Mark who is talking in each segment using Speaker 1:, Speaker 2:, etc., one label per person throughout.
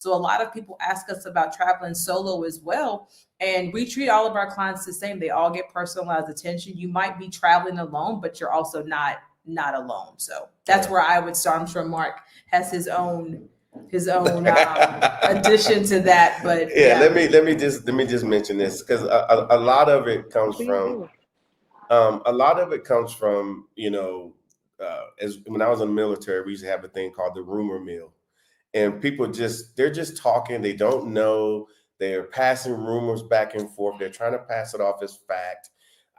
Speaker 1: So a lot of people ask us about traveling solo as well. And we treat all of our clients the same. They all get personalized attention. You might be traveling alone, but you're also not alone. So that's where I would start. I'm sure Mark has his own addition to that. But
Speaker 2: yeah, let me just mention this, because a lot of it comes from as when I was in the military, we used to have a thing called the rumor mill, and people they're just talking. They don't know. They're passing rumors back and forth. They're trying to pass it off as fact.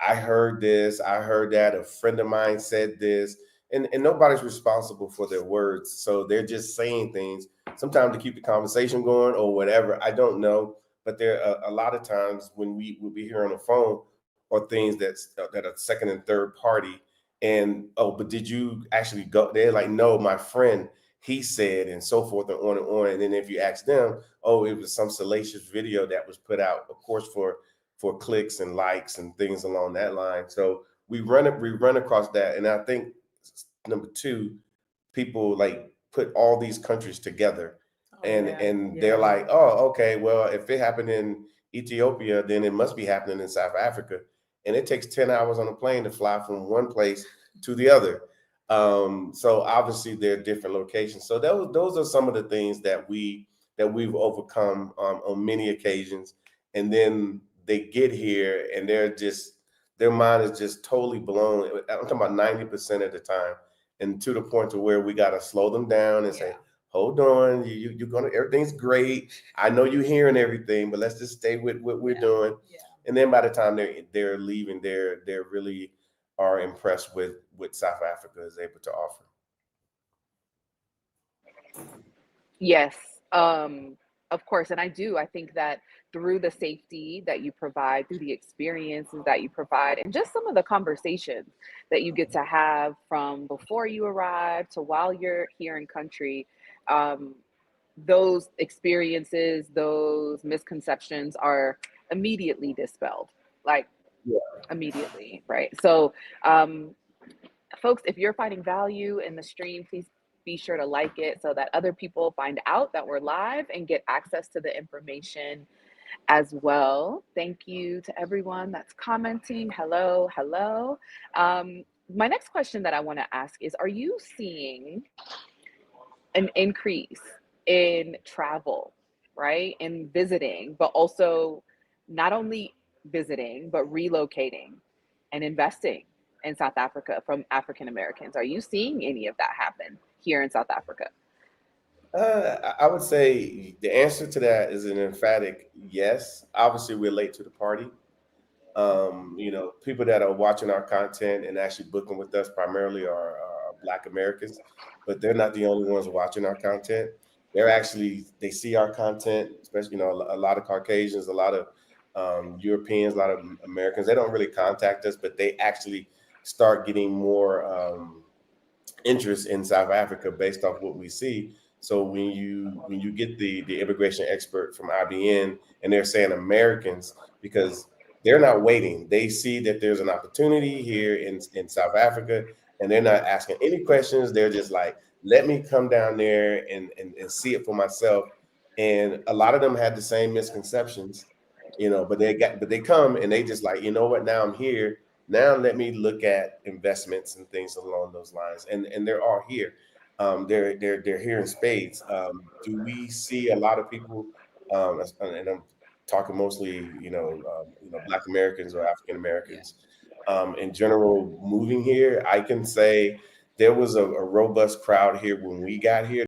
Speaker 2: I heard this. I heard that. A friend of mine said this, and nobody's responsible for their words. So they're just saying things, sometimes to keep the conversation going or whatever. I don't know, but there are a lot of times when we will be here on the phone or things that are second and third party, and oh, but did you actually go? They're like, no, my friend, he said, and so forth and on and on. And then if you ask them, oh, it was some salacious video that was put out, of course, for clicks and likes and things along that line. So we run across that. And I think number two, people like put all these countries together, and they're like, oh, okay, well, if it happened in Ethiopia, then it must be happening in South Africa. And it takes 10 hours on a plane to fly from one place to the other. So obviously there are different locations. So those are some of the things that we've overcome on many occasions. And then they get here and their mind is just totally blown. I'm talking about 90% of the time, and to the point to where we got to slow them down and say, hold on, you're gonna, everything's great. I know you're hearing everything, but let's just stay with what we're doing. Yeah. And then by the time they're leaving, they're really are impressed with what South Africa is able to offer.
Speaker 3: Yes, of course. And I think that through the safety that you provide, through the experiences that you provide, and just some of the conversations that you get to have from before you arrive to while you're here in country, those experiences, those misconceptions are immediately dispelled, like immediately, right? So, folks, if you're finding value in the stream, please be sure to like it so that other people find out that we're live and get access to the information as well. Thank you to everyone that's commenting. Hello, hello. My next question that I want to ask is, are you seeing an increase in travel, right? In visiting, but also not only visiting, but relocating and investing in South Africa from African Americans? Are you seeing any of that happen here in South Africa?
Speaker 2: I would say the answer to that is an emphatic yes. Obviously, we're late to the party. People that are watching our content and actually booking with us primarily are Black Americans, but they're not the only ones watching our content. They see our content, especially, a lot of Caucasians, a lot of Europeans, a lot of Americans. They don't really contact us, but they actually start getting more interest in South Africa based off what we see. So when you get the immigration expert from IBN and they're saying Americans, because they're not waiting. They see that there's an opportunity here in South Africa, and they're not asking any questions. They're just like, let me come down there and see it for myself. And a lot of them had the same misconceptions, but they come and they just like, you know what, now I'm here. Now let me look at investments and things along those lines. And they're all here. They're here in spades. Do we see a lot of people, and I'm talking mostly, Black Americans or African Americans, in general, moving here? I can say there was a robust crowd here when we got here.